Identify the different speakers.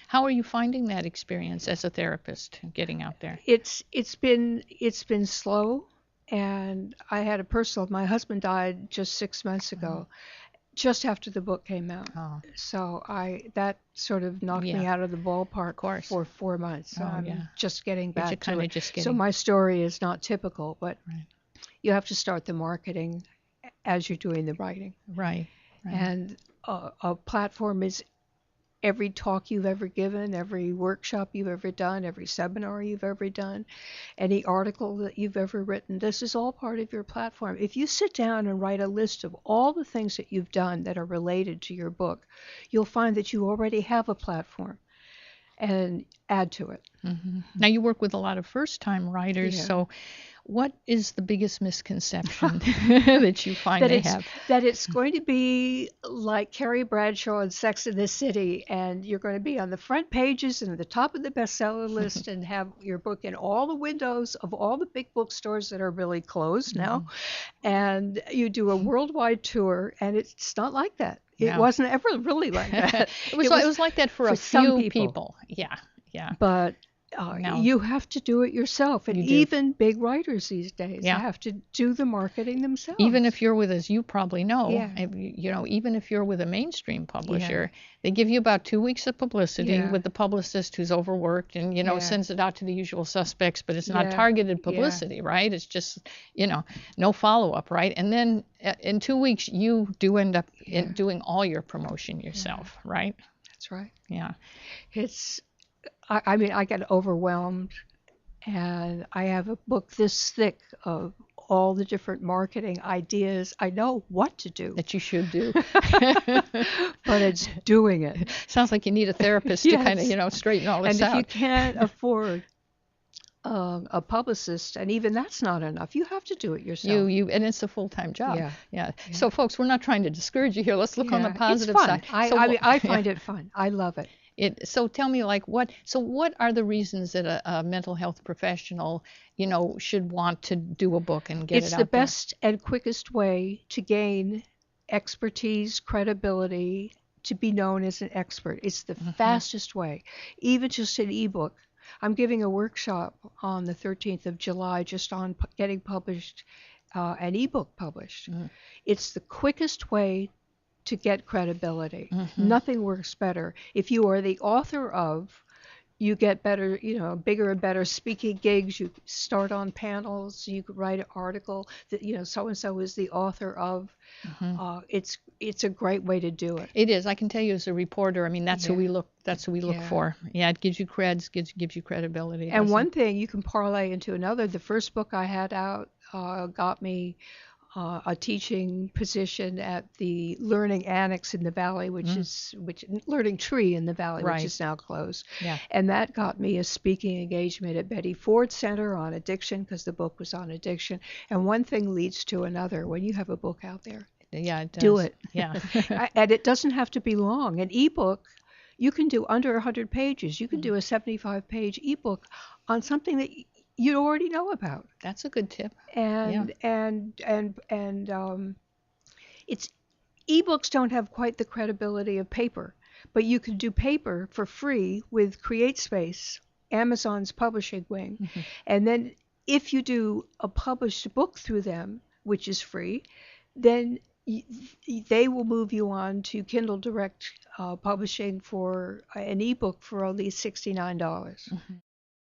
Speaker 1: How are you finding that experience as a therapist, getting out there?
Speaker 2: It's been slow, and I had a personal. My husband died just 6 months
Speaker 1: Oh,
Speaker 2: ago, just after the book came out.
Speaker 1: oh,
Speaker 2: So I that sort of knocked
Speaker 1: yeah,
Speaker 2: me out of the
Speaker 1: of
Speaker 2: ballpark
Speaker 1: course.
Speaker 2: for 4 months. So
Speaker 1: Oh,
Speaker 2: I'm
Speaker 1: yeah.
Speaker 2: just getting
Speaker 1: You're
Speaker 2: back to
Speaker 1: kind
Speaker 2: it.
Speaker 1: of just
Speaker 2: So
Speaker 1: getting
Speaker 2: my story is not typical, but
Speaker 1: right,
Speaker 2: you have to start the marketing as you're doing the writing.
Speaker 1: right, right.
Speaker 2: And a platform is every talk you've ever given, every workshop you've ever done, every seminar you've ever done, any article that you've ever written. This is all part of your platform. If you sit down and write a list of all the things that you've done that are related to your book, you'll find that you already have a platform and add to it.
Speaker 1: Now you work with a lot of first-time writers,
Speaker 2: Yeah.
Speaker 1: so what is the biggest misconception that you find
Speaker 2: that
Speaker 1: they
Speaker 2: it's
Speaker 1: have?
Speaker 2: that it's going to be like Carrie Bradshaw in Sex and the City, and you're going to be on the front pages and at the top of the bestseller list, and have your book in all the windows of all the big bookstores that are really closed now,
Speaker 1: Mhm.
Speaker 2: and you do a worldwide tour, and it's not like that. It
Speaker 1: Yeah.
Speaker 2: wasn't ever really like that.
Speaker 1: It
Speaker 2: It
Speaker 1: was it
Speaker 2: was
Speaker 1: was like that for
Speaker 2: for
Speaker 1: a
Speaker 2: some
Speaker 1: few
Speaker 2: people,
Speaker 1: people. Yeah. Yeah.
Speaker 2: but
Speaker 1: Now
Speaker 2: you have to do it yourself, and
Speaker 1: you do.
Speaker 2: even big writers these days
Speaker 1: Yeah.
Speaker 2: have to do the marketing
Speaker 1: Even
Speaker 2: themselves.
Speaker 1: if you're with, as you probably know,
Speaker 2: Yeah,
Speaker 1: even if you're with a mainstream
Speaker 2: yeah,
Speaker 1: publisher, they give you about 2 weeks of publicity
Speaker 2: yeah.
Speaker 1: with the publicist who's overworked and,
Speaker 2: Yeah,
Speaker 1: sends it out to the usual suspects, but it's not
Speaker 2: yeah,
Speaker 1: targeted
Speaker 2: yeah,
Speaker 1: publicity, right? It's just, no follow up, right? And then in 2 weeks, you do end up
Speaker 2: yeah,
Speaker 1: doing all your promotion
Speaker 2: yeah.
Speaker 1: yourself, right?
Speaker 2: That's right.
Speaker 1: Yeah.
Speaker 2: It's, I mean, I get overwhelmed, and I have a book this thick of all the different marketing ideas. I know what to do,
Speaker 1: That you should do.
Speaker 2: but it's doing it.
Speaker 1: Sounds like you need a therapist to kind of,
Speaker 2: Yes.
Speaker 1: straighten all this
Speaker 2: And if you
Speaker 1: out.
Speaker 2: can't afford a publicist, and even that's not enough, you have to do it yourself.
Speaker 1: And it's a full-time job.
Speaker 2: Yeah,
Speaker 1: Yeah.
Speaker 2: yeah,
Speaker 1: So folks, we're not trying to discourage you here. Let's look on the
Speaker 2: yeah. It's
Speaker 1: positive
Speaker 2: fun.
Speaker 1: side. So
Speaker 2: I mean, I
Speaker 1: yeah.
Speaker 2: find it fun. I love it.
Speaker 1: So tell me, like, what are the reasons that a mental health professional, should want to do a book and get it
Speaker 2: It's the
Speaker 1: out there?
Speaker 2: best and quickest way to gain expertise, credibility, to be known as an expert. It's the
Speaker 1: Hmm.
Speaker 2: fastest way. Even just an ebook. I'm giving a workshop on the 13th of July just on getting published, an ebook published.
Speaker 1: Hmm.
Speaker 2: It's the quickest way to get credibility.
Speaker 1: Hmm.
Speaker 2: Nothing works better. If you are the author of, you get better, bigger and better speaking gigs. You start on panels. You could write an article that, so and so is the author of.
Speaker 1: Hmm.
Speaker 2: It's a great way to do it.
Speaker 1: It is. I can tell you as a reporter. I mean, that's who
Speaker 2: Yeah,
Speaker 1: we look. That's who we look
Speaker 2: yeah.
Speaker 1: for. Yeah, it gives you creds, gives you credibility,
Speaker 2: And
Speaker 1: doesn't it?
Speaker 2: one thing you can parlay into another. The first book I had out got me a teaching position at the Learning Annex in the Valley,
Speaker 1: Mm,
Speaker 2: which Learning Tree in the Valley, which
Speaker 1: right.
Speaker 2: is now closed,
Speaker 1: Yeah.
Speaker 2: and that got me a speaking engagement at Betty Ford Center on addiction because the book was on addiction. And one thing leads to another when you have a book out there.
Speaker 1: Yeah, it
Speaker 2: Do
Speaker 1: does.
Speaker 2: it,
Speaker 1: Yeah.
Speaker 2: and it doesn't have to be long. An ebook. You can do under 100 pages. You can do a 75-page ebook on something that you already know about,
Speaker 1: That's a good tip. Yeah.
Speaker 2: and it's ebooks don't have quite the credibility of paper, but you can do paper for free with CreateSpace, Amazon's publishing wing,
Speaker 1: Hmm.
Speaker 2: and then if you do a published book through them, which is free, then they will move you on to Kindle Direct publishing for an ebook for only $69.